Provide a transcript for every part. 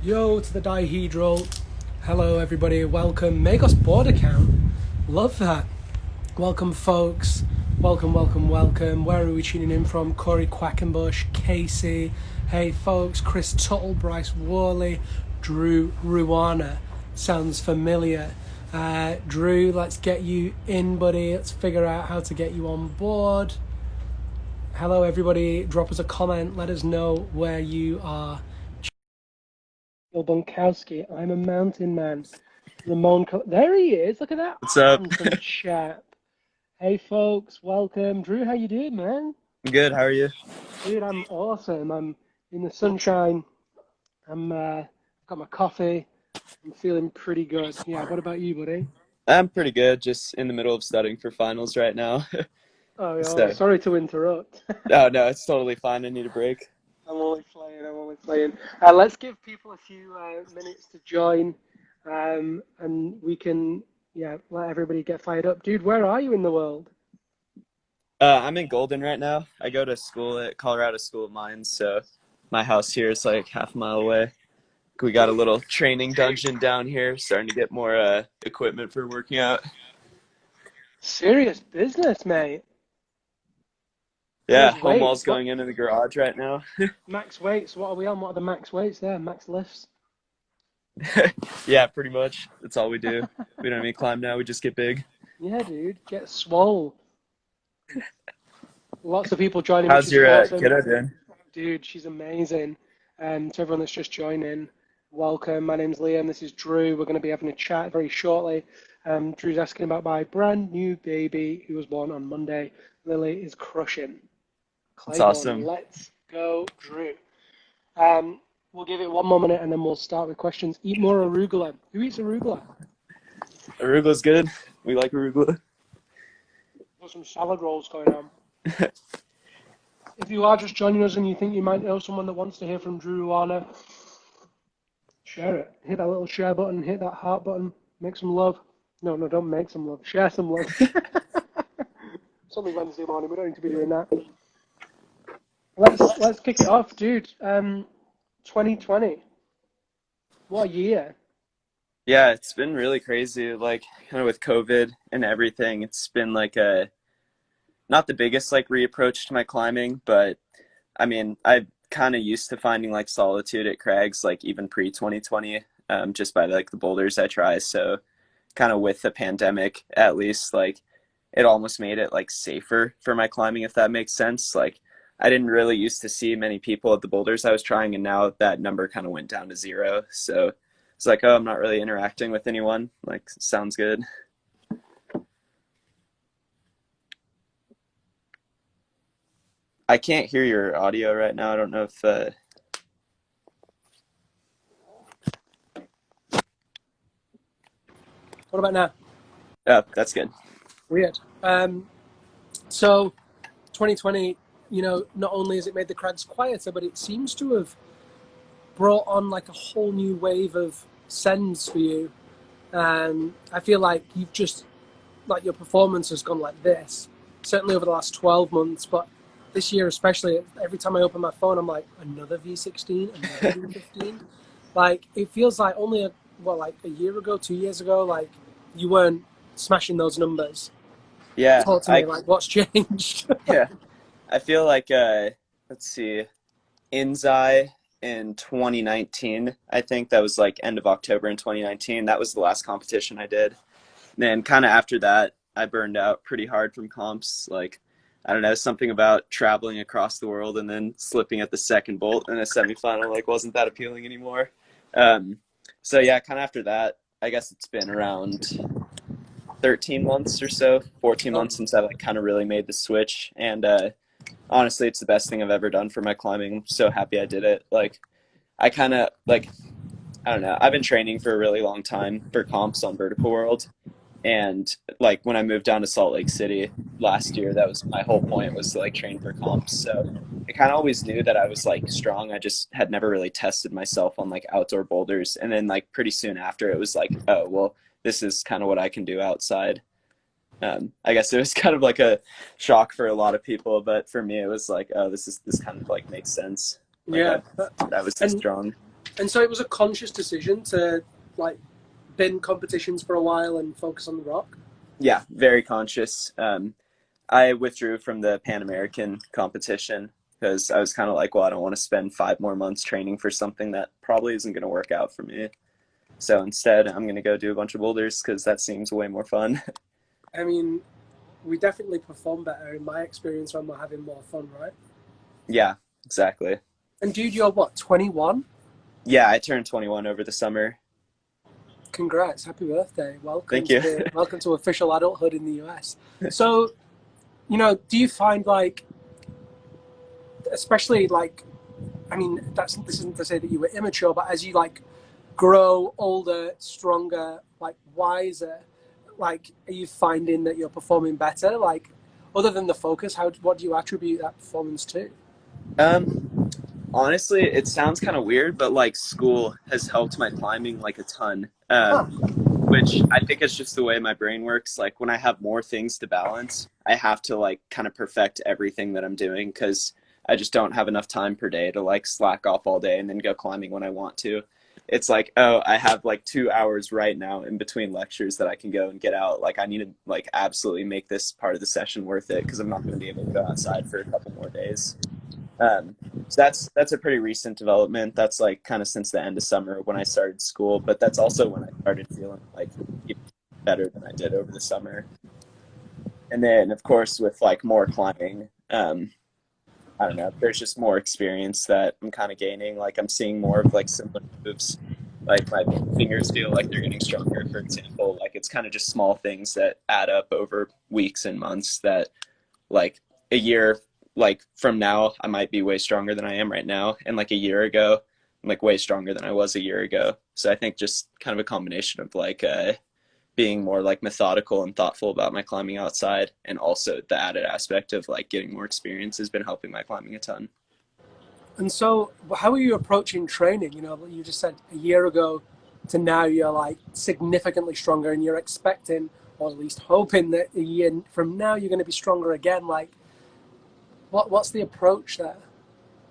Yo to the dihedral. Hello everybody, welcome. Magos board account. Love that. Welcome folks. Welcome. Where are we tuning in from? Corey Quackenbush, Casey. Hey folks, Chris Tuttle, Bryce Worley, Drew Ruana. Sounds familiar. Drew, let's get you in, buddy. Let's figure out how to get you on board. Hello everybody, drop us a comment. Let us know where you are. Bunkowski, I'm a mountain man. Ramon, there he is. Look at that. What's up? Handsome chap. Hey folks, welcome. Drew, how you doing, man? Good. How are you? Dude, I'm awesome. I'm in the sunshine. Got my coffee. I'm feeling pretty good. Yeah. What about you, buddy? I'm pretty good. Just in the middle of studying for finals right now. Oh, yeah. So, Sorry to interrupt. oh no, it's totally fine. I need a break. I'm only playing. Let's give people a few minutes to join, and we can, let everybody get fired up. Dude, where are you in the world? I'm in Golden right now. I go to school at Colorado School of Mines, so my house here is like half a mile away. We got a little training dungeon down here, starting to get more equipment for working out. Serious business, mate. Yeah, Serious home wall's weights. What going in the garage right now. max weights? What are we on? What are the max weights there? Max lifts? Yeah, pretty much. That's all we do. We don't even climb now. We just get big. Yeah, dude, get swole. Lots of people joining, which How's is your awesome. kiddo doing? Dude, she's amazing. To everyone that's just joining, welcome. My name's Liam. This is Drew. We're going to be having a chat very shortly. Drew's asking about my brand new baby who was born on Monday. Lily is crushing. That's Claiborne, awesome. let's go, Drew. We'll give it one more minute and then we'll start with questions. Eat more arugula. Who eats arugula? Arugula's good. We like arugula. Got some salad rolls going on. If you are just joining us and you think you might know someone that wants to hear from Drew Ruana, share it. Hit that little share button, hit that heart button, make some love. No, don't make some love. Share some love. It's only Wednesday morning. We don't need to be doing that. Let's kick it off, dude. 2020. What a year. Yeah, it's been really crazy, like kind of with COVID and everything. It's been like not the biggest like reapproach to my climbing, but I mean, I kind of used to finding like solitude at crags, like even pre 2020, just by like the boulders I try. So kind of with the pandemic, at least like it almost made it like safer for my climbing, if that makes sense. Like I didn't really used to see many people at the boulders I was trying, and now that number kind of went down to zero. So it's like, oh, I'm not really interacting with anyone. Like, sounds good. I can't hear your audio right now. I don't know if What about now? oh, that's good. Weird. So 2020, not only has it made the crags quieter, but it seems to have brought on like a whole new wave of sends for you. And I feel like you've just, like your performance has gone like this, certainly over the last 12 months, but this year especially, every time I open my phone, I'm like, another V16, another V15. Like, it feels like only, like a year ago, 2 years ago, like, you weren't smashing those numbers. Yeah, Talk to me, I like, what's changed? yeah, I feel like let's see, Inzai in 2019. I think that was like end of October in 2019. That was the last competition I did. And then kind of after that, I burned out pretty hard from comps. Like, I don't know, something about traveling across the world and then slipping at the second bolt in a semifinal like wasn't that appealing anymore. Um, so yeah, kind of after that, I guess it's been around 13 months or so, 14 Oh, months since I like kind of really made the switch. And honestly, it's the best thing I've ever done for my climbing. I'm so happy I did it. Like, I kind of like, I don't know, I've been training for a really long time for comps on Vertical World. And like when I moved down to Salt Lake City last year, that was my whole point, was to like train for comps. So I kind of always knew that I was like strong. I just had never really tested myself on like outdoor boulders. And then like pretty soon after, it was like, oh, well, this is kind of what I can do outside. I guess it was kind of like a shock for a lot of people, but for me, it was like, oh, this kind of like makes sense. Like yeah. I was this And strong. And so it was a conscious decision to like bin competitions for a while and focus on the rock. Yeah, very conscious. I withdrew from the Pan American competition because I was kind of like, well, I don't want to spend 5 more months training for something that probably isn't going to work out for me. So instead, I'm going to go do a bunch of boulders because that seems way more fun. I mean, we definitely perform better in my experience when we're having more fun, right? Yeah, exactly. And dude, you're what, 21? Yeah, I turned 21 over the summer. Congrats, happy birthday. Thank you. Welcome to official adulthood in the US. So, do you find like, especially like, I mean, this isn't to say that you were immature, but as you like grow older, stronger, like wiser, like are you finding that you're performing better? Like, other than the focus, what do you attribute that performance to? Um, Honestly, it sounds kind of weird, but like school has helped my climbing like a ton. Huh. Which I think is just the way my brain works. Like when I have more things to balance, I have to like kind of perfect everything that I'm doing because I just don't have enough time per day to like slack off all day and then go climbing when I want to. It's like, oh, I have like 2 hours right now in between lectures that I can go and get out. Like I need to like absolutely make this part of the session worth it because I'm not going to be able to go outside for a couple more days. Um, so that's a pretty recent development. That's like kind of since the end of summer when I started school, but that's also when I started feeling like even better than I did over the summer. And then of course with like more climbing, I don't know, there's just more experience that I'm kind of gaining. Like I'm seeing more of like similar moves. Like my fingers feel like they're getting stronger, for example. Like it's kind of just small things that add up over weeks and months that like a year like from now I might be way stronger than I am right now, and like a year ago I'm like way stronger than I was a year ago. So I think just kind of a combination of like being more like methodical and thoughtful about my climbing outside, and also the added aspect of like getting more experience has been helping my climbing a ton. And so, how are you approaching training? You just said a year ago to now you're like significantly stronger, and you're expecting, or at least hoping, that a year from now you're going to be stronger again. Like, what's the approach there?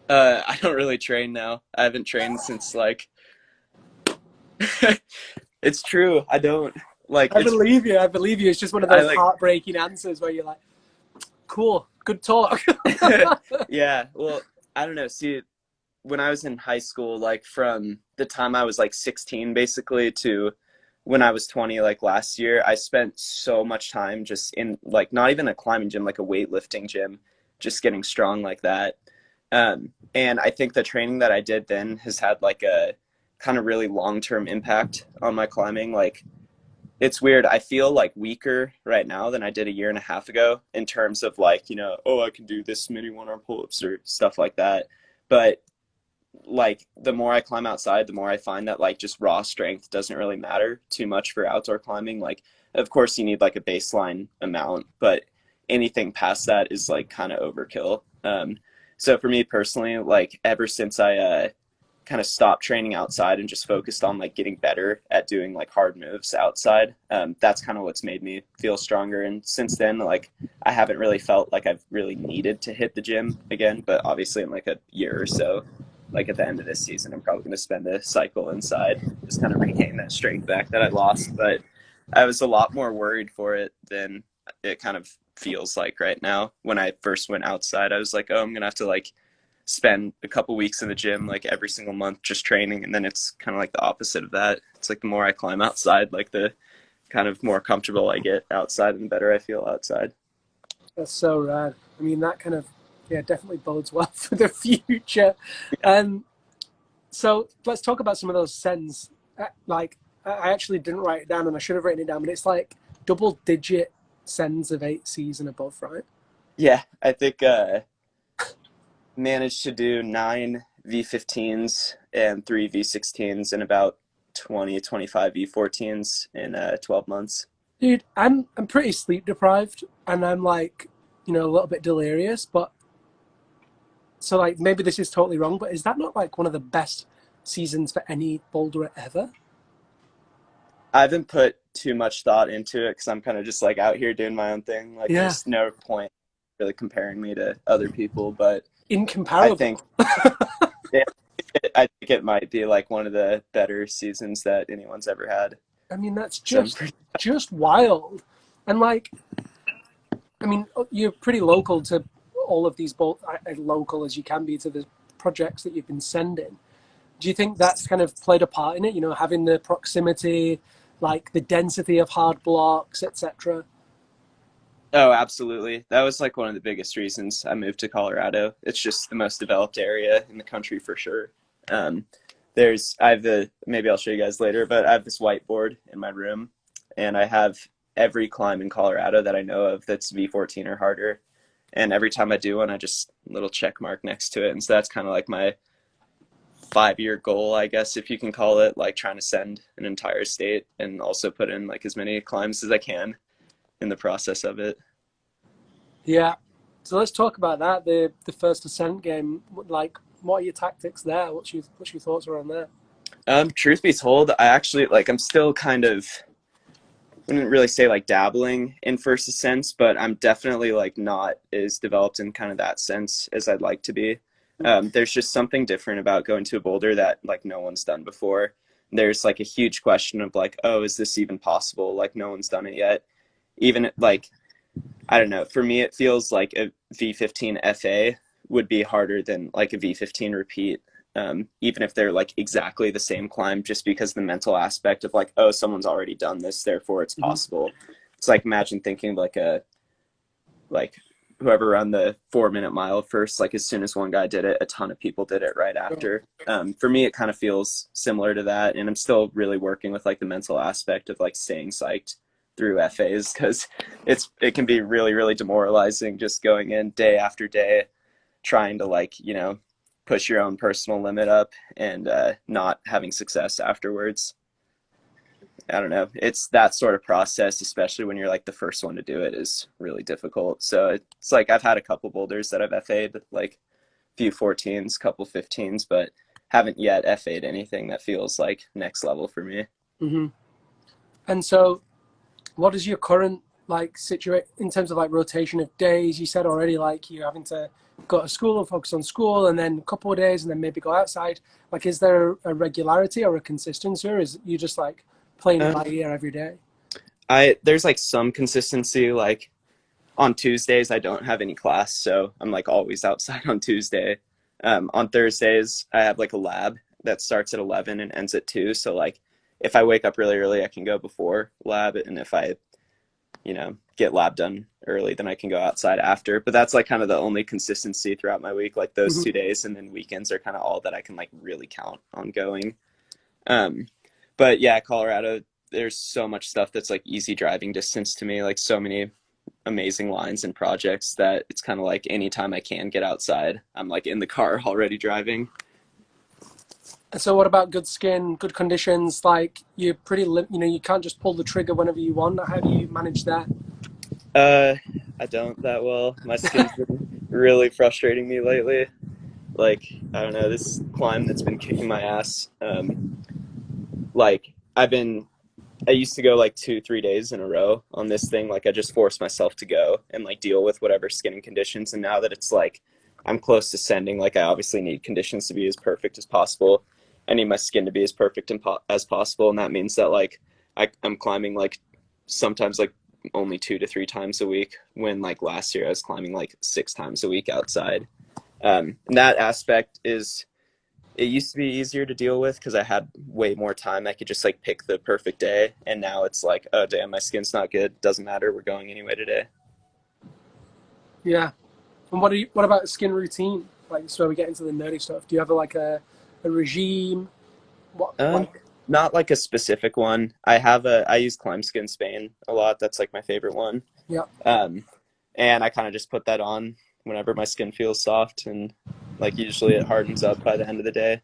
I don't really train now. I haven't trained since like it's true. I don't like I it's believe you. I believe you. It's just one of I those like heartbreaking answers where you're like, "Cool, good talk." yeah, well, I don't know. See, when I was in high school, like from the time I was like 16 basically to when I was 20, like last year, I spent so much time just in like not even a climbing gym, like a weightlifting gym, just getting strong like that. And I think the training that I did then has had like a kind of really long-term impact on my climbing. Like it's weird. I feel like weaker right now than I did a year and a half ago in terms of like, oh, I can do this many one-arm pull-ups or stuff like that. But like the more I climb outside, the more I find that like just raw strength doesn't really matter too much for outdoor climbing. Like, of course, you need like a baseline amount, but anything past that is like kind of overkill. So for me personally, like ever since I kind of stopped training outside and just focused on like getting better at doing like hard moves outside, that's kind of what's made me feel stronger. And since then, like I haven't really felt like I've really needed to hit the gym again, but obviously in like a year or so, like at the end of this season, I'm probably going to spend a cycle inside, just kind of regain that strength back that I lost. But I was a lot more worried for it than it kind of feels like right now. When I first went outside, I was like, oh, I'm going to have to like spend a couple weeks in the gym like every single month just training. And then it's kind of like the opposite of that. It's like the more I climb outside, like the kind of more comfortable I get outside and the better I feel outside. That's so rad. I mean, that kind of, yeah, definitely bodes well for the future. Um, so let's talk about some of those sends. Like, I actually didn't write it down, and I should have written it down, but it's like double-digit sends of 8Cs and above, right? Yeah, I think managed to do 9 V15s and 3 V16s and about 20, 25 V14s in 12 months. Dude, I'm pretty sleep deprived, and I'm like, a little bit delirious, but so like maybe this is totally wrong, but is that not like one of the best seasons for any boulderer ever? I haven't put too much thought into it because I'm kind of just like out here doing my own thing. Like Yeah, there's no point really comparing me to other people, but I incomparable. think yeah, I think it might be like one of the better seasons that anyone's ever had. I mean, that's So I'm just wild. And like, I mean, you're pretty local to all of these, both as local as you can be to the projects that you've been sending. Do you think that's kind of played a part in it? You know, having the proximity, like the density of hard blocks, etc. Oh, absolutely. That was like one of the biggest reasons I moved to Colorado. It's just the most developed area in the country for sure. Um, I have maybe I'll show you guys later, but I have this whiteboard in my room, and I have every climb in Colorado that I know of that's V14 or harder. And every time I do one, I just little check mark next to it. And so that's kind of like my 5-year goal, I guess, if you can call it, like trying to send an entire state and also put in like as many climbs as I can in the process of it. Yeah. So let's talk about that. The first ascent game. Like, what are your tactics there? What's your thoughts around there? Truth be told, I actually like I'm still kind of wouldn't really say like dabbling in first ascents, but I'm definitely like not as developed in kind of that sense as I'd like to be. There's just something different about going to a boulder that like no one's done before. There's like a huge question of like, oh, is this even possible? Like no one's done it yet. Even like I don't know. For me, it feels like a V15 FA would be harder than like a V15 repeat, even if they're like exactly the same climb, just because the mental aspect of like, oh, someone's already done this, therefore it's Mm-hmm. possible. It's like imagine thinking like whoever ran the 4 minute mile first, like as soon as one guy did it, a ton of people did it right Sure. after. For me, it kind of feels similar to that, and I'm still really working with like the mental aspect of like staying psyched through FAs because it can be really really demoralizing just going in day after day trying to like push your own personal limit up and not having success afterwards. I don't know. It's that sort of process, especially when you're like the first one to do it, is really difficult. So it's like I've had a couple boulders that I've FA'd, like few 14s, couple 15s, but haven't yet FA'd anything that feels like next level for me. Mm-hmm. And so, what is your current like situation in terms of like rotation of days? You said already like you're having to go to school and focus on school, and then a couple of days, and then maybe go outside. Like, is there a regularity or a consistency, or is you just like playing it by Um, ear every day? I there's like some consistency. Like on Tuesdays, I don't have any class, so I'm like always outside on Tuesday. On Thursdays, I have like a lab that starts at 11 and ends at 2. So like if I wake up really early, I can go before lab, and if I get lab done early, then I can go outside after. But that's like kind of the only consistency throughout my week, like those Mm-hmm. 2 days, and then weekends are kind of all that I can like really count on going. Um, but yeah, Colorado, there's so much stuff that's like easy driving distance to me, like so many amazing lines and projects that it's kind of like anytime I can get outside, I'm like in the car already driving. And so, what about good skin, good conditions? Like, you're you can't just pull the trigger whenever you want. How do you manage that? Uh, I don't that well. My skin's been really frustrating me lately. Like, I don't know, this climb that's been kicking my ass. Like, I used to go like 2, 3 days in a row on this thing. Like, I just forced myself to go and like deal with whatever skin conditions. And now that it's like I'm close to sending, like, I obviously need conditions to be as perfect as possible. I need my skin to be as perfect as possible. And that means that like I'm climbing like sometimes like only 2 to 3 times a week when like last year I was climbing like 6 times a week outside. And that aspect is it used to be easier to deal with because I had way more time. I could just like pick the perfect day, and now it's like, oh damn, my skin's not good. Doesn't matter. We're going anyway today. Yeah. And what about skin routine? Like, so we get into the nerdy stuff. Do you have a regime? What Um, like? Not like a specific one. I use Climb Skin Spain a lot. That's like my favorite one. Yeah. Um, and I kind of just put that on whenever my skin feels soft, and like usually it hardens up by the end of the day.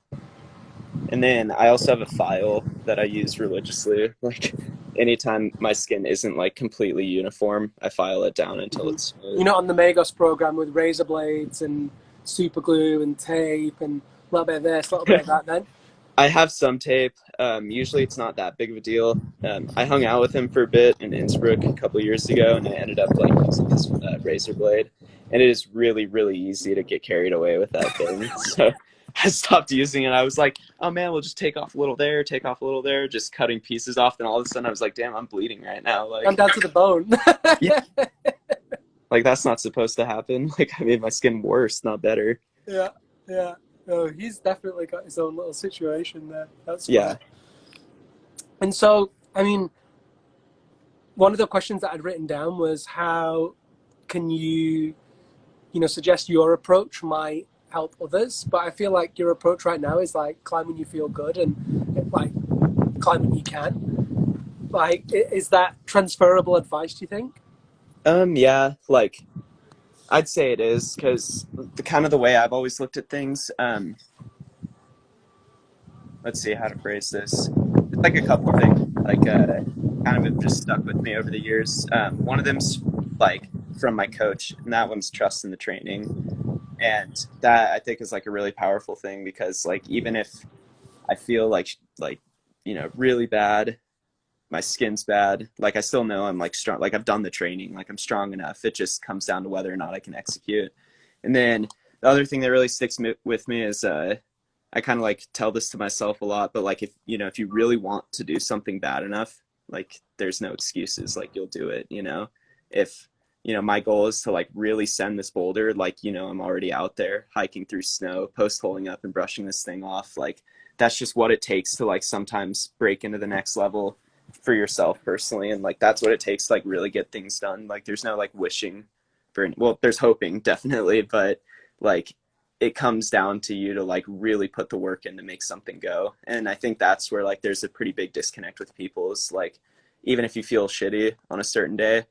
And then I also have a file that I use religiously. Like anytime my skin isn't like completely uniform, I file it down until Mm-hmm. it's You're smooth. not on the Magos program with razor blades and super glue and tape and a little bit of this, a little bit of that. Then. I have some tape. Usually it's not that big of a deal. I hung out with him for a bit in Innsbruck a couple years ago, and I ended up like using his razor blade. And it is really, really easy to get carried away with that thing. So I stopped using it. I was like, oh man, we'll just take off a little there, take off a little there, just cutting pieces off. Then all of a sudden I was like, damn, I'm bleeding right now. I'm Like, down to the bone. yeah, like that's not supposed to happen. Like I made my skin worse, not better. Yeah, yeah. Oh, he's definitely got his own little situation there. That's funny. Yeah. And so, I mean, one of the questions that I'd written down was how can you, suggest your approach might help others? But I feel like your approach right now is like climb when you feel good and like climb when you can. Like, is that transferable advice, do you think? Yeah, like I'd say it is because the kind of the way I've always looked at things. Let's see how to phrase this. It's like a couple things like kind of have just stuck with me over the years. One of them's like from my coach, and that one's trust in the training, and that I think is like a really powerful thing because like even if I feel like really bad, my skin's bad, like I still know I'm like strong, like I've done the training, like I'm strong enough. It just comes down to whether or not I can execute. And then the other thing that really sticks with me is I kind of like tell this to myself a lot, but like if you really want to do something bad enough, like there's no excuses, like you'll do it, if my goal is to like really send this boulder, like I'm already out there hiking through snow, post holing up and brushing this thing off. Like that's just what it takes to like sometimes break into the next level for yourself personally, and like that's what it takes to like really get things done. Like there's no like wishing for, well, there's hoping definitely, but like it comes down to you to like really put the work in to make something go. And I think that's where like there's a pretty big disconnect with people, is like even if you feel shitty on a certain day,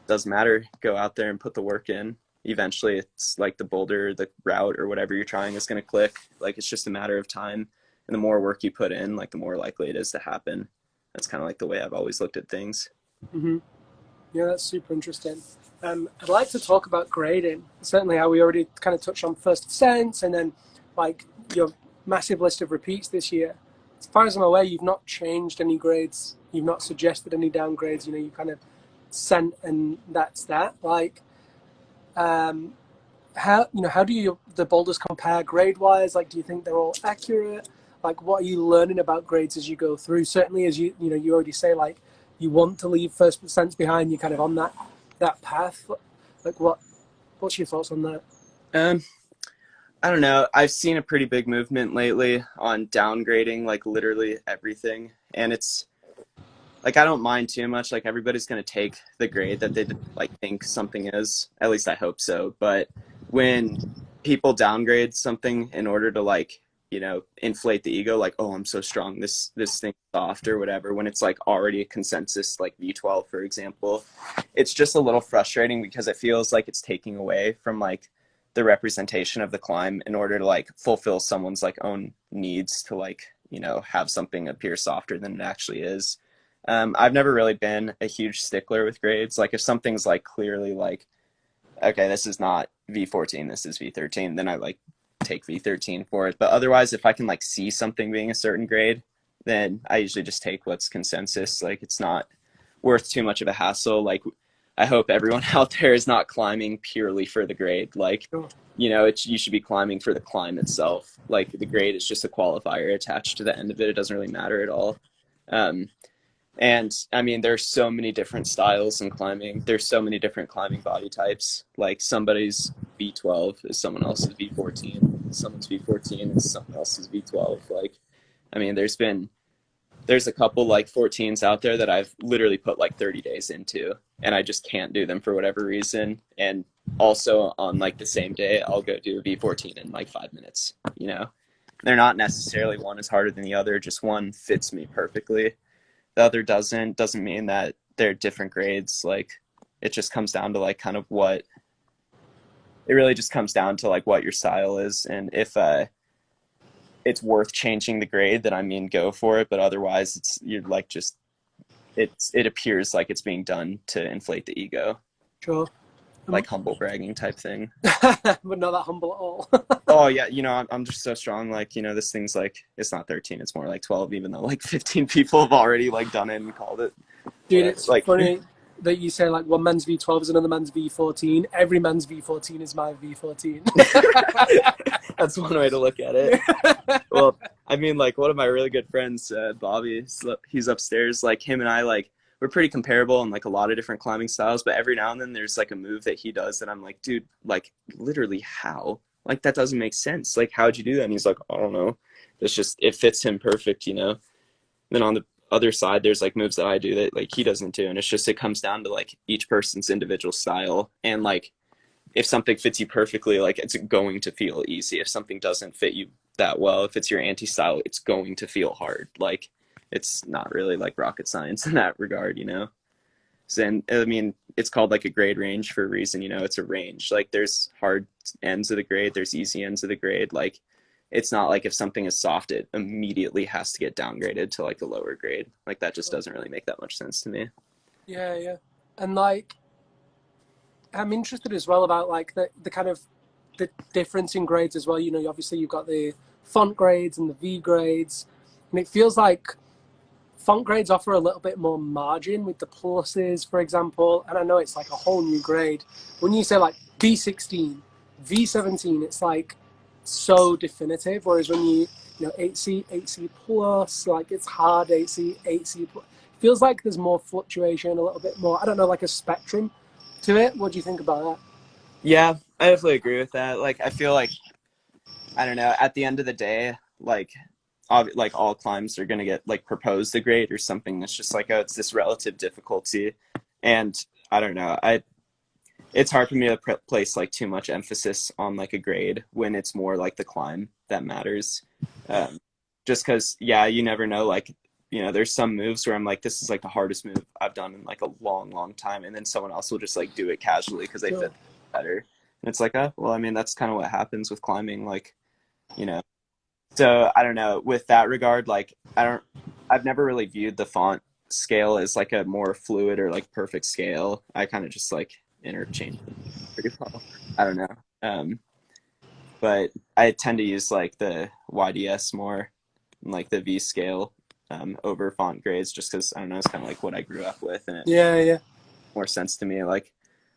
doesn't matter, go out there and put the work in. Eventually it's like the boulder, the route or whatever you're trying is going to click. Like it's just a matter of time, and the more work you put in, like the more likely it is to happen. That's kind of like the way I've always looked at things. Hmm. Yeah, that's super interesting. I'd like to talk about grading. Certainly, how we already kind of touched on first ascents, and then like your massive list of repeats this year. As far as I'm aware, you've not changed any grades. You've not suggested any downgrades. You kind of sent, and that's that. Like, um, how do the boulders compare grade wise? Like, do you think they're all accurate? Like, what are you learning about grades as you go through? Certainly, as you already say, like you want to leave first percents behind. You're kind of on that path. Like, what's your thoughts on that? Um, I don't know. I've seen a pretty big movement lately on downgrading like literally everything, and it's like I don't mind too much. Like everybody's gonna take the grade that they like think something is. At least I hope so. But when people downgrade something in order to like inflate the ego, like oh I'm so strong, this thing's soft or whatever, when it's like already a consensus like V12 for example, it's just a little frustrating because it feels like it's taking away from like the representation of the climb in order to like fulfill someone's like own needs to like have something appear softer than it actually is. I've never really been a huge stickler with grades. Like if something's like clearly like, okay, this is not V14, this is V13, then I like take V13 for it. But otherwise, if I can like see something being a certain grade, then I usually just take what's consensus. Like it's not worth too much of a hassle. Like I hope everyone out there is not climbing purely for the grade. Like, Sure. you should be climbing for the climb itself. Like the grade is just a qualifier attached to the end of it. It doesn't really matter at all. Um, and I mean, there's so many different styles in climbing. There's so many different climbing body types. Like somebody's V12 is someone else's V14. Someone's V14 is someone else's V12. Like, I mean, there's a couple like 14s out there that I've literally put like 30 days into, and I just can't do them for whatever reason. And also on like the same day, I'll go do a V14 in like 5 minutes. They're not necessarily one is harder than the other. Just one fits me perfectly, the other doesn't mean that they're different grades. Like it just comes down to like kind of what it really just comes down to like what your style is, and if it's worth changing the grade, then I mean go for it. But otherwise you're like just it appears like it's being done to inflate the ego, Sure. like humble bragging type thing. But not that humble at all. Oh yeah, I'm just so strong. Like this thing's like it's not 13, it's more like 12, even though like 15 people have already like done it and called it. Dude, it's Like funny. that you say like one man's V12 is another man's V14. Every man's V14 is my V14. That's one way to look at it. Well, I mean, like one of my really good friends, Bobby, he's upstairs. Like him and I, like we're pretty comparable in like a lot of different climbing styles. But every now and then, there's like a move that he does that I'm like, dude, like literally how? Like that doesn't make sense. Like how'd you do that? And he's like, I don't know. It's just it fits him perfect, you know. Then on the other side, there's like moves that I do that like he doesn't do, and it's just it comes down to like each person's individual style and like if something fits you perfectly, like it's going to feel easy. If something doesn't fit you that well, if it's your anti-style, it's going to feel hard. Like it's not really like rocket science in that regard, you know? So, and I mean, it's called like a grade range for a reason, you know, it's a range. Like there's hard ends of the grade, there's easy ends of the grade. Like it's not like if something is soft, it immediately has to get downgraded to like a lower grade. Like that just doesn't really make that much sense to me. Yeah, yeah. And like, I'm interested as well about like the kind of the difference in grades as well. You know, obviously you've got the font grades and the V grades, and it feels like font grades offer a little bit more margin with the pluses, for example. And I know it's like a whole new grade. When you say like V16, V17, it's like so definitive. Whereas when you know 8C, 8C plus, like it's hard 8C, 8C plus. Feels like there's more fluctuation, a little bit more. I don't know, like a spectrum to it. What do you think about that? Yeah, I definitely agree with that. Like I feel like I don't know, at the end of the day, like all climbs are going to get like proposed a grade or something that's just like, oh, it's this relative difficulty. And I don't know, it's hard for me to place like too much emphasis on like a grade when it's more like the climb that matters. Um, just because, yeah, you never know. Like, you know, there's some moves where I'm like, this is like the hardest move I've done in like a long, long time. And then someone else will just like do it casually because they Sure. fit better. And it's like, oh, well, I mean, that's kind of what happens with climbing. Like, you know, so I don't know. With that regard, like I've never really viewed the font scale as like a more fluid or like perfect scale. I kind of just like interchange them pretty well. I don't know. But I tend to use like the YDS more, like the V scale, over font grades, just because I don't know. It's kind of like what I grew up with, and it Yeah, yeah. makes more sense to me. Like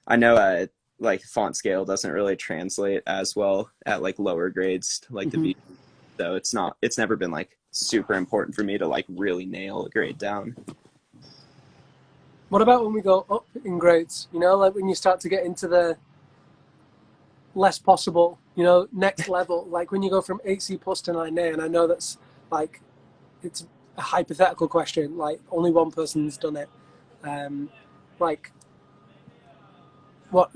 I know, like font scale doesn't really translate as well at like lower grades, to, like the Hmm. V, so it's never been like super important for me to like really nail a grade down. What about when we go up in grades? You know, like when you start to get into the less possible, you know, next level, like when you go from 8C plus to 9A, and I know that's like, it's a hypothetical question, like only one person's done it. Um, like, what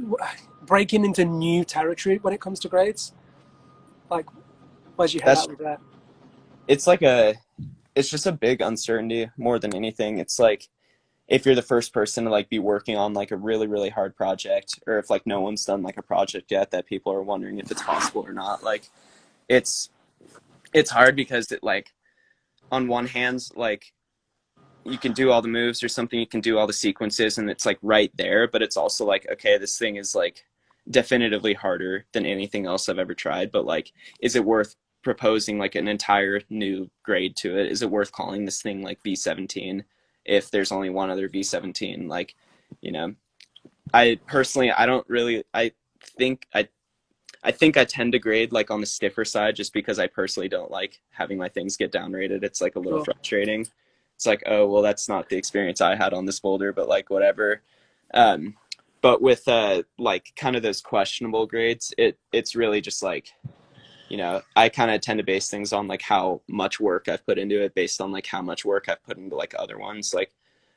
breaking into new territory when it comes to grades? Like, where's your head That's at with that? it's like a it's just a big uncertainty more than anything. It's like if you're the first person to like be working on like a really really hard project, or if like no one's done like a project yet that people are wondering if it's possible or not, like it's it's hard because it like on one hand like you can do all the moves or something, you can do all the sequences and it's like right there, but it's also like, okay, this thing is like definitively harder than anything else I've ever tried, but like is it worth proposing like an entire new grade to it? Is it worth calling this thing like V17 if there's only one other V17? Like, you know, I personally I don't really think I think I tend to grade like on the stiffer side just because I personally don't like having my things get downrated. It's like a little Sure. frustrating. It's like, oh, well, that's not the experience I had on this boulder, but like whatever. Um, but with like kind of those questionable grades, it's really just like, you know, I kind of tend to base things on like how much work I've put into it based on like how much work I've put into like other ones. Like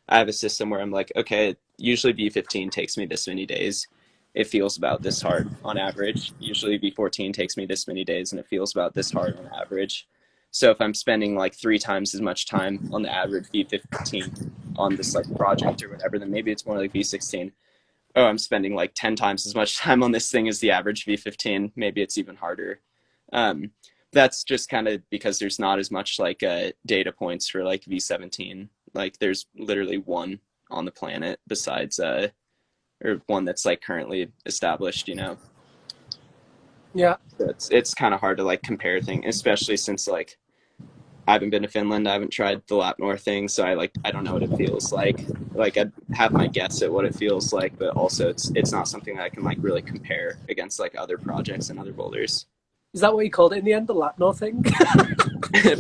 I have a system where I'm like, okay, usually V15 takes me this many days. It feels about this hard on average. Usually V14 takes me this many days and it feels about this hard on average. So if I'm spending like 3 times as much time on the average V15 on this like project or whatever, then maybe it's more like V16. Oh, I'm spending like 10 times as much time on this thing as the average V15. Maybe it's even harder. Um, that's just kind of because there's not as much like data points for like V17. Like there's literally one on the planet besides or one that's like currently established, you know. Yeah. So it's kind of hard to like compare things, especially since like I haven't been to Finland, I haven't tried the lap north thing, so I don't know what it feels like. like I'd have my guess at what it feels like, but also it's not something that I can like really compare against like other projects and other boulders. Is that what you called it in the end, the Lapno thing?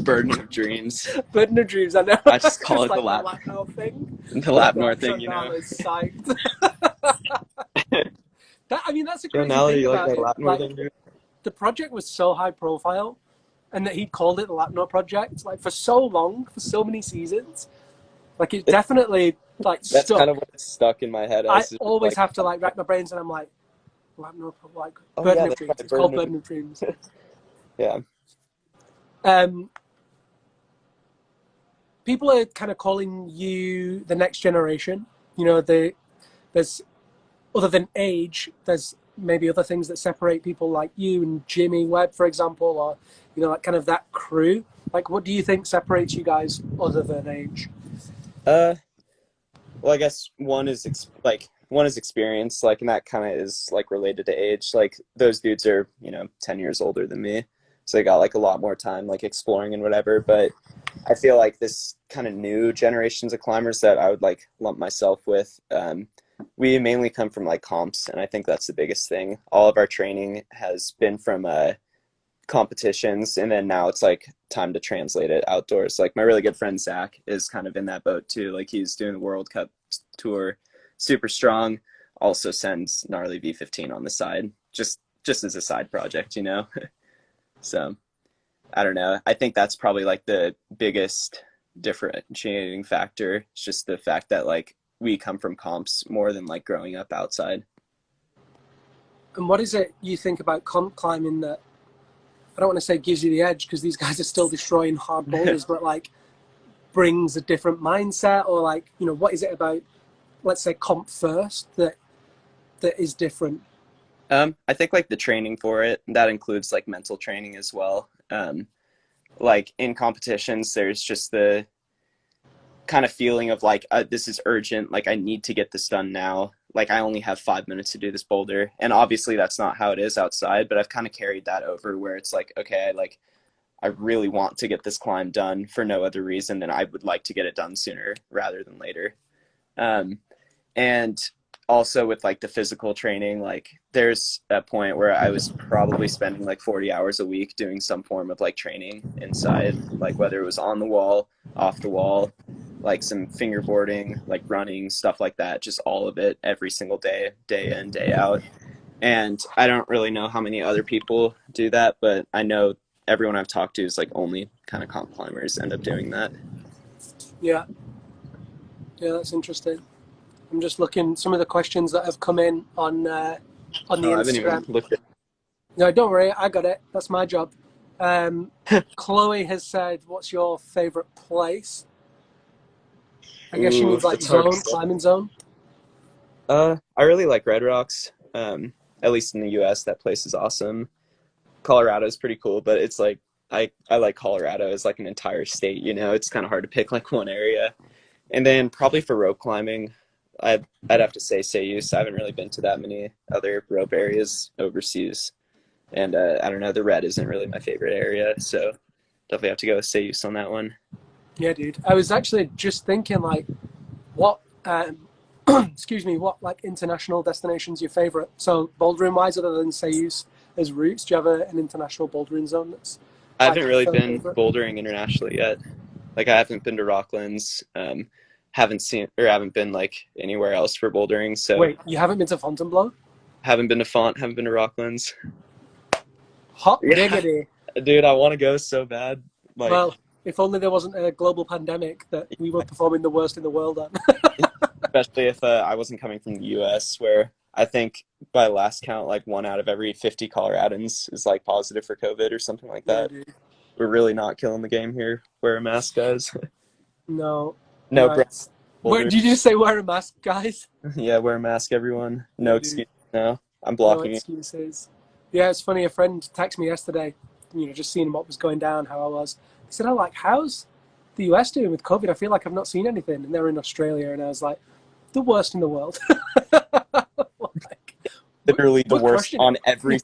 Burden of dreams. Burden of dreams, I know. I just call Just it the like the Lapno thing. lap That north thing, you know. Trondala is psyched. That, I mean, that's a Yo, crazy Nala, thing you like about that it. lap north Like, thing, dude? the project was so high profile, and that he called it the Lapno project, like, for so long, for so many seasons. Like, it definitely, like, That's kind of stuck. what it's stuck in my head I as. Is always like, have to, like, rack my brains, and I'm like, Lapno, like, oh Burden yeah, of that's Dreams. right, It's called burden of Burden of Dreams. yeah. Um, People are kind of calling you the next generation. You know, there's, other than age, there's maybe other things that separate people like you and Jimmy Webb, for example, or, you know, like kind of that crew. Like, what do you think separates you guys other than age? Uh, well, I guess one is experience, like, and that kind of is like related to age. Like those dudes are 10 years older than me, so they got like a lot more time like exploring and whatever. But I feel like this kind of new generations of climbers that I would like lump myself with. We mainly come from like comps, and I think that's the biggest thing. All of our training has been from competitions, and then now it's like time to translate it outdoors. Like my really good friend Zach is kind of in that boat too. Like he's doing the World Cup tour, super strong. Also sends gnarly V15 on the side, just as a side project, you know. So I don't know. I think that's probably like the biggest differentiating factor. It's just the fact that like we come from comps more than like growing up outside. And what is it you think about comp climbing that, I don't want to say gives you the edge, because these guys are still destroying hard boulders, but like brings a different mindset, or like, you know, what is it about, let's say, comp first that is different? I think like the training for it, that includes like mental training as well. Like in competitions, there's just the kind of feeling of like this is urgent, like I need to get this done now, like I only have 5 minutes to do this boulder. And obviously that's not how it is outside, but I've kind of carried that over where it's like, okay, like I really want to get this climb done for no other reason than I would like to get it done sooner rather than later. um, and also with like the physical training, like there's a point where I was probably spending like 40 hours a week doing some form of like training inside, like whether it was on the wall, off the wall, like some fingerboarding, like running, stuff like that, just all of it every single day, day in, day out. And I don't really know how many other people do that, but I know everyone I've talked to is like only kind of comp climbers end up doing that. Yeah, yeah, that's interesting. I'm just looking some of the questions that have come in on the Oh, I haven't even Instagram. looked at. No, don't worry, I got it. That's my job. Um, Chloe has said, "What's your favorite place?" I guess she Ooh, means like it's hard to zone, say. climbing zone. I really like Red Rocks. At least in the U.S., that place is awesome. Colorado is pretty cool, but it's like I like Colorado as like an entire state. You know, it's kind of hard to pick like one area. And then probably for rope climbing, I'd have to say Sayus. I haven't really been to that many other rope areas overseas, and I don't know. The Red isn't really my favorite area, so definitely have to go with Sayus on that one. Yeah, dude. I was actually just thinking, like, what, excuse me, what like international destinations your favorite? So bouldering wise, other than say use as routes, do you have an international bouldering zone that's I like haven't a really firm been favorite? bouldering internationally yet. Like I haven't been to Rocklands. Haven't been like anywhere else for bouldering. So Wait, you haven't been to Fontainebleau? haven't been to Font, haven't been to Rocklands. Hot Yeah, diggity. dude, I want to go so bad. Like, Well, if only there wasn't a global pandemic that we were performing the worst in the world at. especially if I wasn't coming from the U.S., where I think by last count, like 1 out of every 50 Coloradans is like positive for COVID or something like Yeah, that. dude. We're really not killing the game here. Wear a mask, guys. No. No, Yeah, bro. it's. Where, Boulder. did you just say wear a mask, guys? Yeah, wear a mask, everyone. No Yeah, dude. excuse. No, I'm No blocking it. excuses. Yeah, it's funny. A friend texted me yesterday, you know, just seeing what was going down, how I was. He said, "Oh, like, how's the US doing with COVID? I feel like I've not seen anything." And they're in Australia, and I was like, "The worst in the world." Like, Literally the we're worst crushing it. on every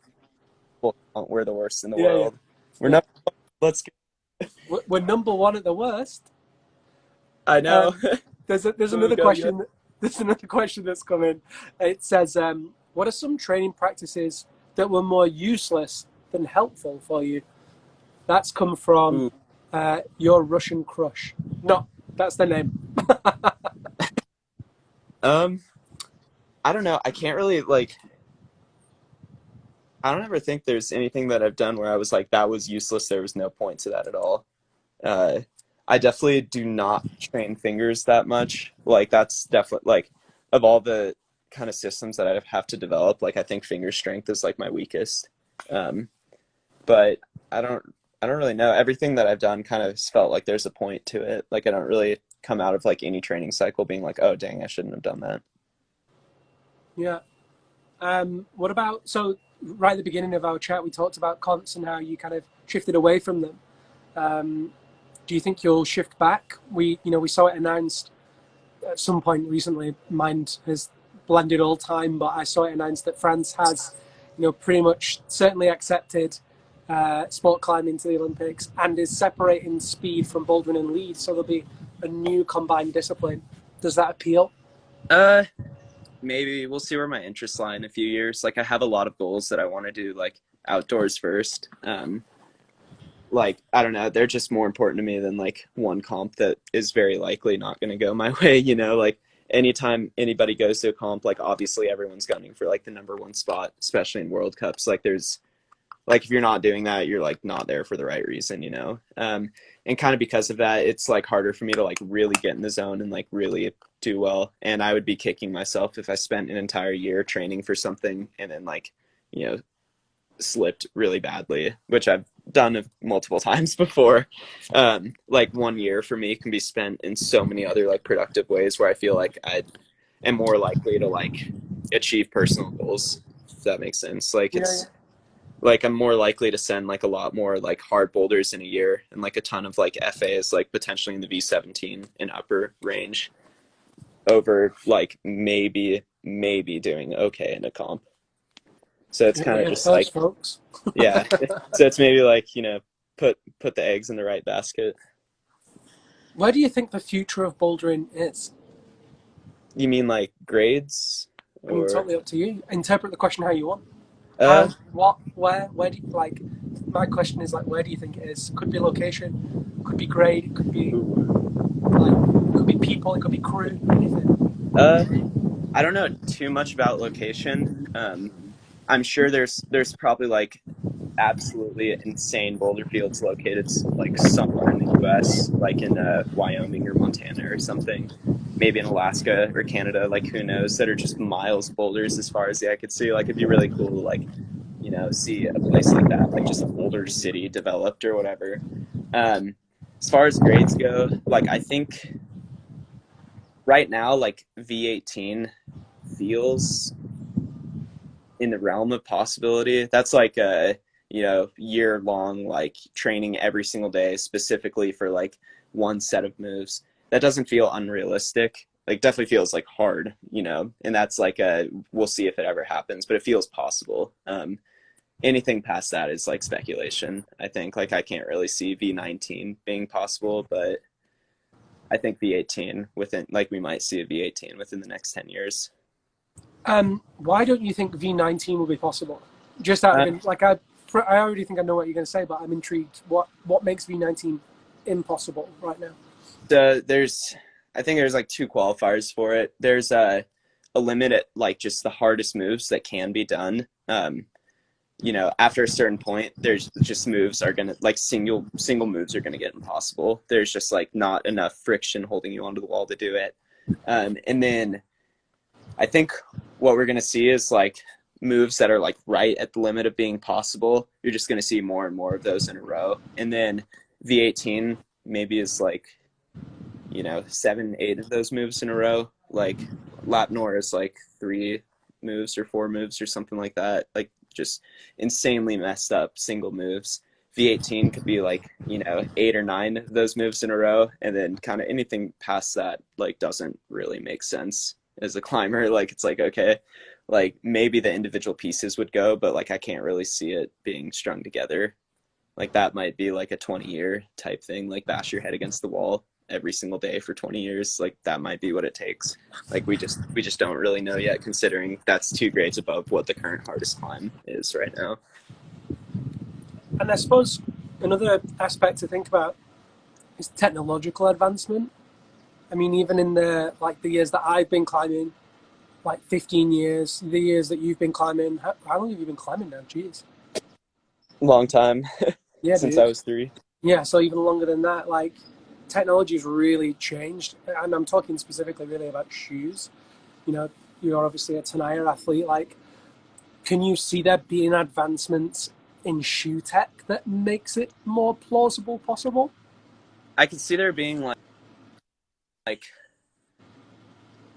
single count. We're the worst in the Yeah, yeah, world. We're yeah. not. Let's go. We're number one at the worst. I know. Um, There's Oh, another go, go. question. There's another question that's come in. It says, "What are some training practices that were more useless than helpful for you?" That's come from Ooh. your Russian crush. No, that's the name. Um, I don't know. I can't really like. I don't ever think there's anything that I've done where I was like, that was useless. There was no point to that at all. Uh, I definitely do not train fingers that much. Like that's definitely like of all the kind of systems that I have to develop, like I think finger strength is like my weakest. Um, but I don't I don't really know. Everything that I've done kind of felt like there's a point to it. Like I don't really come out of like any training cycle being like, oh dang, I shouldn't have done that. Yeah. What about so right at the beginning of our chat, we talked about cons and how you kind of shifted away from them. Um, do you think you'll shift back? We saw it announced at some point recently. Mind has blended all time, but I saw it announced that France has, pretty much certainly accepted sport climbing to the Olympics and is separating speed from bouldering and lead. So there'll be a new combined discipline. Does that appeal? Uh, Maybe we'll see where my interests lie in a few years. Like I have a lot of goals that I want to do like outdoors first. Like I don't know, they're just more important to me than like one comp that is very likely not going to go my way, like anytime anybody goes to a comp, like obviously everyone's gunning for like the number one spot, especially in World Cups. Like there's like if you're not doing that, you're like not there for the right reason. And kind of because of that, it's like harder for me to like really get in the zone and like really do well. And I would be kicking myself if I spent an entire year training for something and then like, you know, slipped really badly, which I've done multiple times before. Like 1 year for me can be spent in so many other like productive ways where I feel like I am more likely to like achieve personal goals. If that makes sense. Like Yeah, yeah. it's like I'm more likely to send like a lot more like hard boulders in a year and like a ton of like FAs like potentially in the V17 and upper range over like maybe doing okay in a comp. So it's You heard kind it of here just first, like folks. yeah. So it's maybe like, put the eggs in the right basket. Where do you think the future of bouldering is? You mean like grades I mean, or totally up to you. Interpret the question how you want. uh How, where do you like? My question is like, where do you think it is? Could be location, could be grade, it could be ooh, like, it could be people, it could be crew, anything. uh I don't know too much about location. I'm sure there's probably like absolutely insane boulder fields located like somewhere in the US, like in Wyoming or Montana or something, maybe in Alaska or Canada, like who knows, that are just miles of boulders as far as the eye could see. Like it'd be really cool to like, see a place like that, like just a boulder city developed or whatever. Um, as far as grades go, like I think right now, like V18 feels in the realm of possibility. That's like a year long like training every single day specifically for like one set of moves. That doesn't feel unrealistic. Like definitely feels like hard, and that's like a we'll see if it ever happens, but it feels possible. Anything past that is like speculation. I think like I can't really see V19 being possible, but I think V18 within like we might see a V18 within the next 10 years. Why don't you think V19 will be possible? Just out of Uh, like I already think I know what you're going to say, but I'm intrigued. What makes V19 impossible right now? there's I think there's like two qualifiers for it. There's a limit at like just the hardest moves that can be done. After a certain point, there's just moves are gonna like single moves are gonna get impossible. There's just like not enough friction holding you onto the wall to do it. And then I think what we're gonna see is like moves that are like right at the limit of being possible. You're just gonna see more and more of those in a row. And then V18 maybe is like 7, 8 of those moves in a row. Like Lapnor is like 3 moves or 4 moves or something like that. Like just insanely messed up single moves. V18 could be like 8 or 9 of those moves in a row, and then kind of anything past that like doesn't really make sense as a climber. Like it's like okay, like maybe the individual pieces would go, but like I can't really see it being strung together. Like that might be like a 20-year type thing, like bash your head against the wall. every single day for 20 years, like that might be what it takes. Like we just don't really know yet, considering that's 2 grades above what the current hardest climb is right now. And I suppose another aspect to think about is technological advancement. I mean, even in the years that I've been climbing, like 15 years, the years that you've been climbing, how long have you been climbing now? Jeez. Long time. Yeah, Since I dude. was 3. Yeah, so even longer than that, like technology's really changed. And I'm talking specifically really about shoes. You know, you're obviously a Tenaya athlete. Like, can you see there being advancements in shoe tech that makes it more plausible possible? I could see there being like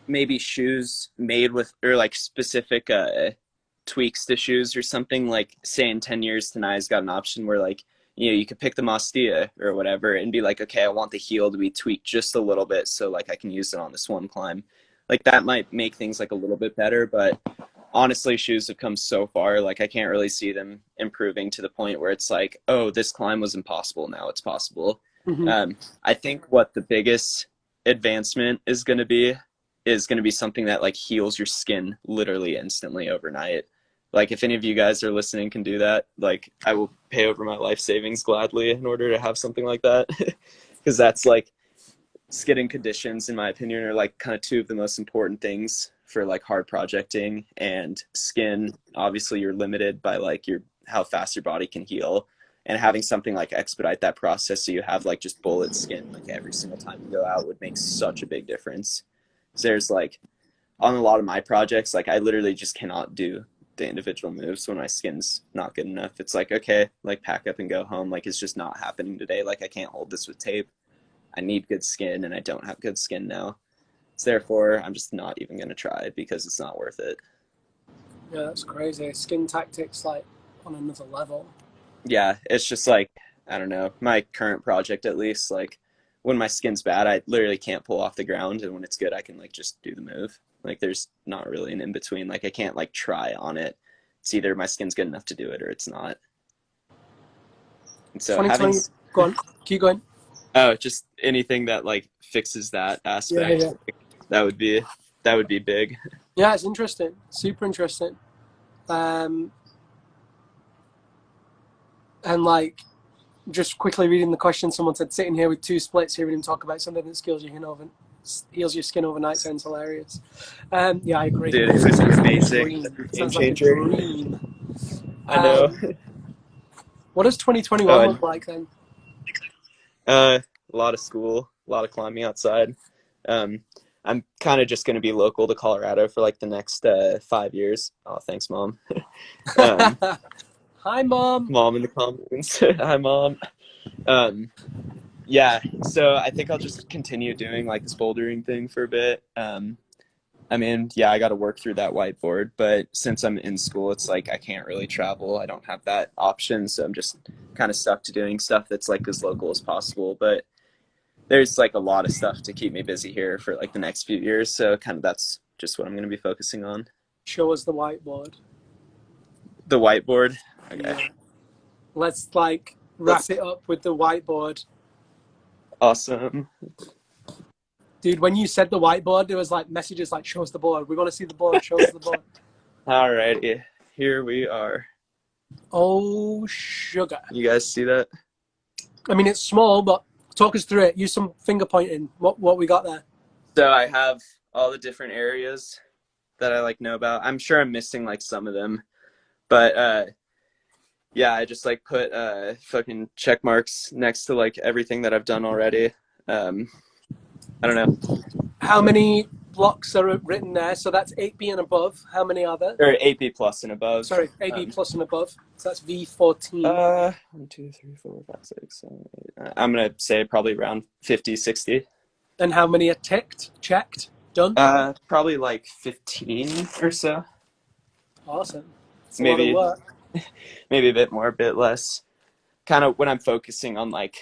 maybe shoes made with, or like specific tweaks to shoes or something. Like say in 10 years Tanaya's got an option where like, you could pick the Mastia or whatever and be like, okay, I want the heel to be tweaked just a little bit so like I can use it on this one climb. Like that might make things like a little bit better, but honestly, shoes have come so far, like I can't really see them improving to the point where it's like, oh, this climb was impossible, now it's possible. Mm-hmm. I think what the biggest advancement is going to be something that like heals your skin literally instantly overnight. Like if any of you guys are listening can do that, like I will pay over my life savings gladly in order to have something like that. Because that's like skin and conditions, in my opinion, are like kind of two of the most important things for like hard projecting. And skin, obviously you're limited by like your how fast your body can heal, and having something like expedite that process so you have like just bullet skin like every single time you go out would make such a big difference. So there's like on a lot of my projects, like I literally just cannot do the individual moves when my skin's not good enough. It's like, okay, like pack up and go home. Like it's just not happening today. Like I can't hold this with tape. I need good skin and I don't have good skin now. So therefore I'm just not even going to try because it's not worth it. Yeah, that's crazy. Skin tactics like on another level. Yeah, it's just like, I don't know, my current project at least, like when my skin's bad, I literally can't pull off the ground. And when it's good, I can like just do the move. Like there's not really an in between. Like I can't like try on it. It's either my skin's good enough to do it or it's not. And so having, 2020, go on, keep going. oh, just anything that like fixes that Yeah, aspect, yeah. that would be, that would be big. Yeah, it's interesting. Super interesting. Um, and like, just quickly reading the question, someone said, sitting here with two splits, hearing him talk about something that heals your skin overnight sounds hilarious. Yeah, I agree. Dude, it It would be sounds like a amazing. dream. That'd be a It game sounds like a changer. dream. I know. What does 2021 Oh, look like then? a lot of school, a lot of climbing outside. Um, I'm kind of just going to be local to Colorado for like the next 5 years. Oh, thanks, Mom. Um, Hi, Mom. Mom in the comments. Hi, Mom. Um, yeah, so I think I'll just continue doing like this bouldering thing for a bit. I mean, yeah, I got to work through that whiteboard, but since I'm in school, it's like I can't really travel. I don't have that option, so I'm just kind of stuck to doing stuff that's like as local as possible. But there's like a lot of stuff to keep me busy here for like the next few years, so kind of that's just what I'm going to be focusing on. Show us the whiteboard. The whiteboard. Okay. Yeah. Let's like wrap That's it up with the whiteboard. awesome. Dude, when you said the whiteboard, there was like messages like, show us the board. We want to see the board. Show us the board. All right, here we are. Oh, sugar. You guys see that? I mean, it's small, but talk us through it. Use some finger pointing. What we got there? So I have all the different areas that I like know about. I'm sure I'm missing like some of them, but yeah, I just like put fucking check marks next to like everything that I've done already. I don't know. How many blocks are written there? So that's 8B and above. How many are there? Or 8B plus and above. Sorry, 8B plus and above. So that's V14. 1, 2, 3, 4, 5, 6, 7, 8. I'm gonna say probably around 50, 60. And how many are ticked, checked, done? Probably like 15 or so. Awesome. It's a Maybe lot of work. maybe a bit more, a bit less. Kind of when I'm focusing on like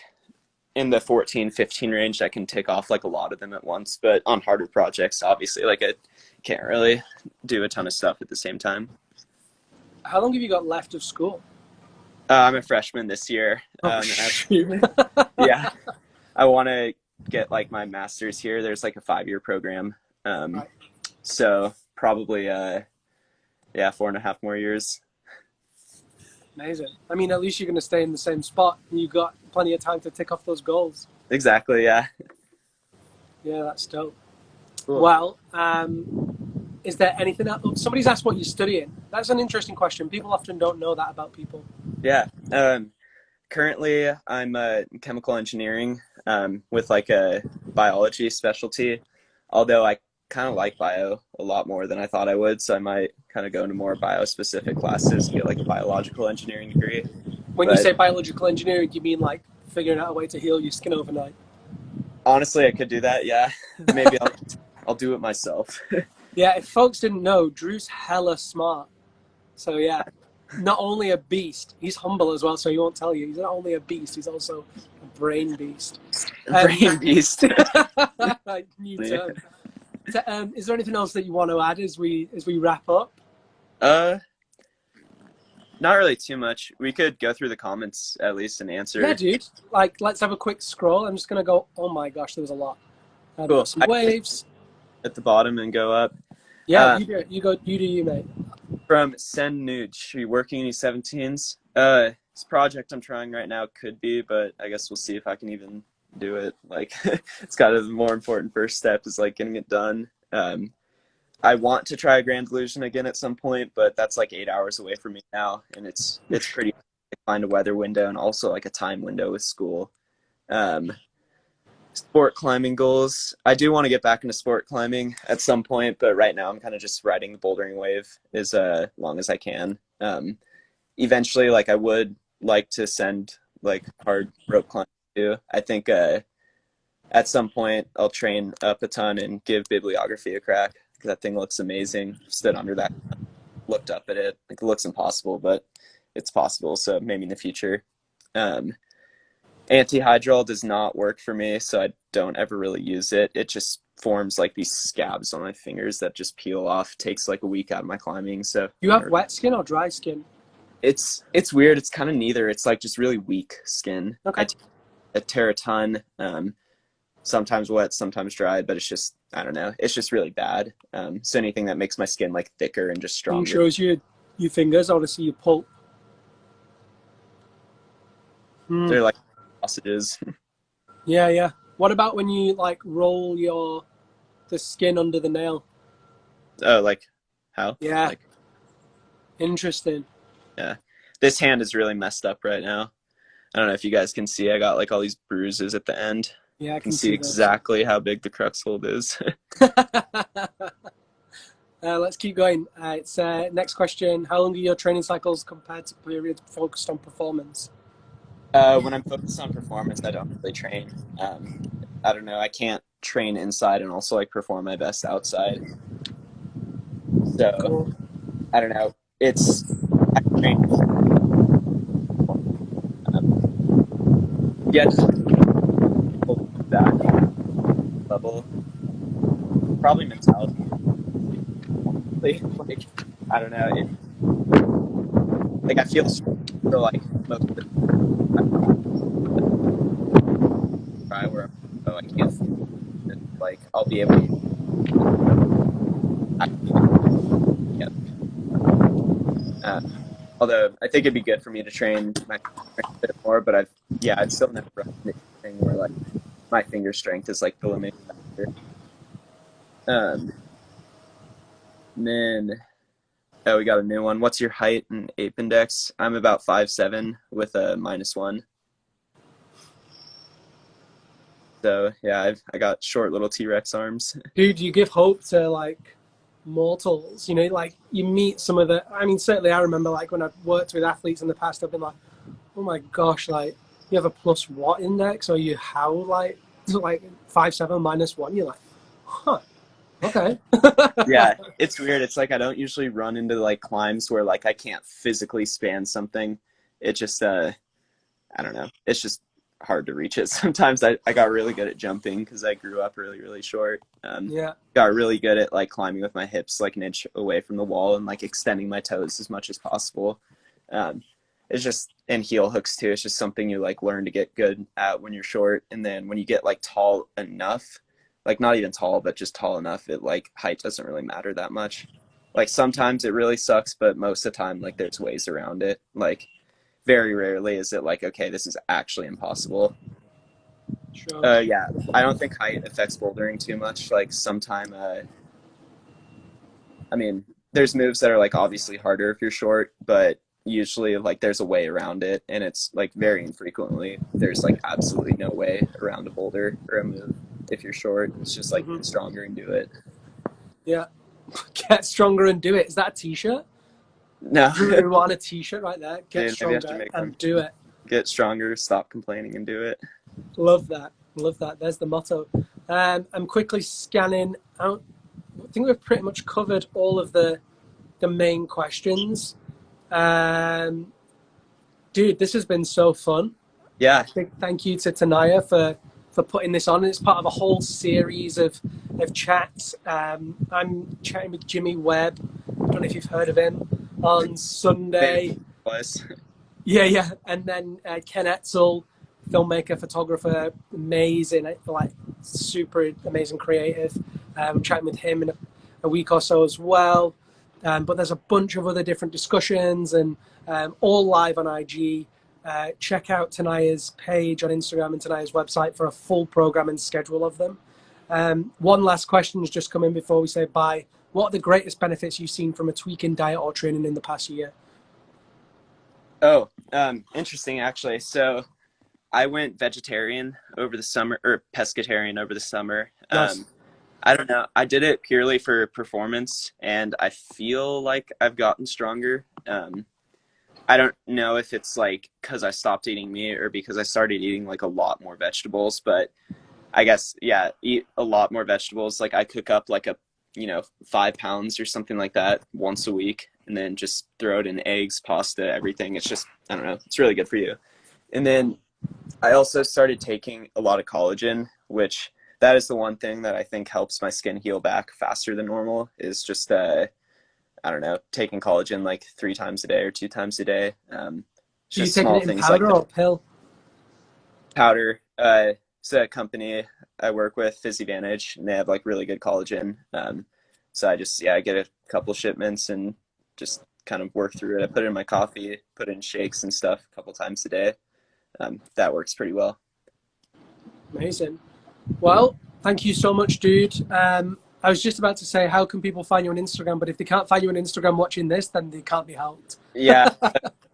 in the 14, 15 range, I can tick off like a lot of them at once. But on harder projects, obviously, like I can't really do a ton of stuff at the same time. How long have you got left of school? I'm a freshman this year. Oh, shoot. Yeah, I want to get like my master's here, there's like a 5-year program. Um, Right. so probably, yeah, 4.5 more years. Amazing. I mean, at least you're going to stay in the same spot. And you've got plenty of time to tick off those goals. Exactly. Yeah. Yeah, that's dope. Cool. Well, is there anything else? Somebody's asked what you're studying. That's an interesting question. People often don't know that about people. Yeah. Currently I'm in chemical engineering, with like a biology specialty, although I kind of like bio a lot more than I thought I would. So I might kind of go into more bio specific classes and get like a biological engineering degree. When you But say biological engineering, do you mean like figuring out a way to heal your skin overnight? honestly, I could do that. Yeah. Maybe I'll do it myself. Yeah, if folks didn't know, Drew's hella smart. So yeah, not only a beast, he's humble as well, so he won't tell you. He's not only a beast, he's also a brain beast. Brain beast. New Yeah. term. Is there anything else that you want to add as we wrap up? Uh, Not really too much. We could go through the comments at least and Yeah, answer. dude. Like, let's have a quick scroll. I'm just gonna go. Oh my gosh, there was a lot. There were Cool. some waves. At the bottom and go up. Yeah, you do it. You go. You do you, mate. From Sen Nuge, are you working any 17s? This project I'm trying right now could be, but I guess we'll see if I can even do it. Like, it's kind of the more important first step is like getting it done. I want to try a Grand Illusion again at some point, but that's like 8 hours away from me now, and it's pretty hard to find a weather window and also like a time window with school. Um, Sport climbing goals. I do want to get back into sport climbing at some point, but right now I'm kind of just riding the bouldering wave as long as I can. Eventually, like I would like to send like hard rope climbing too. I think at some point I'll train up a ton and give bibliography a crack because that thing looks amazing. Stood under that, looked up at it. Like, it looks impossible, but it's possible. So maybe in the future. Antihydral does not work for me, so I don't ever really use it. It just forms like these scabs on my fingers that just peel off. It takes like a week out of my climbing. So You have wet skin or dry skin? it's weird. It's kind of neither. It's like just really weak skin. Okay. I tear a ton. Sometimes wet, sometimes dry, but it's just, I don't know. It's just really bad. So anything that makes my skin like thicker and just Can you stronger. show us your fingers? I want to see your pull. They're like sausages. Yeah, yeah. What about when you like roll the skin under the nail? Oh, like how? Yeah. Like, Interesting. yeah. This hand is really messed up right now. I don't know if you guys can see. I got like all these bruises at the end. Yeah, I You can can see those. exactly how big the crux hold is. Let's keep going. It's next question. How long are your training cycles compared to periods focused on performance? When I'm focused on performance, I don't really train. I don't know. I can't train inside and also like perform my best outside. So Cool. I don't know. I train. Yeah, just back level. Probably mentality. Like, I don't know. Like I feel for like most of the time where I can't feel it. Like I'll be able to. Yeah. Although I think it'd be good for me to train my strength a bit more, but I've still never run anything where like my finger strength is like the limiting factor. Then we got a new one. What's your height and ape index? I'm about 5'7" with a -1. So yeah, I got short little T-Rex arms. Dude, you give hope to like mortals. You know, like you meet some of the. I mean, certainly I remember like when I've worked with athletes in the past, I've been like, oh my gosh, like you have a plus what index, or you how like 5'7" -1. You're like, huh, okay. Yeah, it's weird. It's like I don't usually run into like climbs where like I can't physically span something. It just I don't know. It's just hard to reach it. Sometimes I got really good at jumping because I grew up really, really short. Yeah. Got really good at like climbing with my hips like an inch away from the wall and like extending my toes as much as possible. it's just, and heel hooks too. It's just something you like learn to get good at when you're short. And then when you get like tall enough, like not even tall, but just tall enough, it like height doesn't really matter that much. Like sometimes it really sucks, but most of the time, like there's ways around it. Like very rarely is it like, okay, this is actually impossible. Sure. Yeah, I don't think height affects bouldering too much. Like sometime, I mean, there's moves that are like obviously harder if you're short, but usually like there's a way around it, and it's like very infrequently there's like absolutely no way around a boulder or a move if you're short. It's just like get stronger and do it. Yeah. Get stronger and do it. Is that a t-shirt? No, Ruana t-shirt right there. Get dude, maybe I have to stronger make one. and do it. Get stronger, stop complaining, and do it. Love that. Love that. There's the motto. I'm quickly scanning out. I think we've pretty much covered all of the main questions. Dude, this has been so fun. Yeah, Big thank you to Tanaya for putting this on. It's part of a whole series of chats. I'm chatting with Jimmy Webb. I don't know if you've heard of him on Sunday. was. Yeah. And then Ken Etzel, filmmaker, photographer, amazing, like super amazing creative. I'm chatting with him in a week or so as well. But there's a bunch of other different discussions and all live on IG. Check out Tanaya's page on Instagram and Tanaya's website for a full program and schedule of them. One last question has just come in before we say bye. What are the greatest benefits you've seen from a tweak in diet or training in the past year? Oh, interesting actually. So I went vegetarian over the summer, or pescatarian over the summer. Nice. I don't know. I did it purely for performance, and I feel like I've gotten stronger. I don't know if it's like because I stopped eating meat or because I started eating like a lot more vegetables, but I guess, yeah, eat a lot more vegetables. Like I cook up like 5 pounds or something like that once a week, and then just throw it in eggs, pasta, everything. It's just, I don't know, it's really good for you. And then I also started taking a lot of collagen, which that is the one thing that I think helps my skin heal back faster than normal is just, I don't know, taking collagen like 3 times a day or 2 times a day. Are you Just taking small it in things like powder or pill? powder. It's a company I work with, PhysiVantage, and they have like really good collagen. So I just, I get a couple shipments and just kind of work through it. I put it in my coffee, put it in shakes and stuff a couple times a day. That works pretty well. Amazing. Well, thank you so much, dude. I was just about to say, how can people find you on Instagram? But if they can't find you on Instagram watching this, then they can't be helped. Yeah.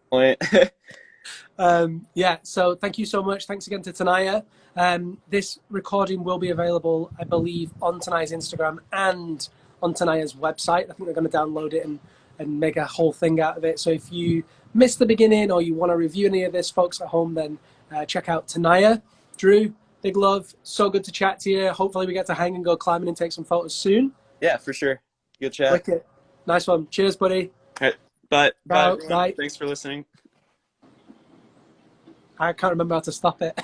Point. Yeah, so thank you so much. Thanks again to Tanaya. This recording will be available, I believe, on Tanaya's Instagram and on Tanaya's website. I think they're going to download it and make a whole thing out of it. So if you missed the beginning or you want to review any of this, folks at home, then check out Tanaya. Drew, big love. So good to chat to you. Hopefully we get to hang and go climbing and take some photos soon. Yeah, for sure. Good chat. Wicked. Nice one. Cheers, buddy. All right. Bye, everyone. Bye. Thanks for listening. I can't remember how to stop it.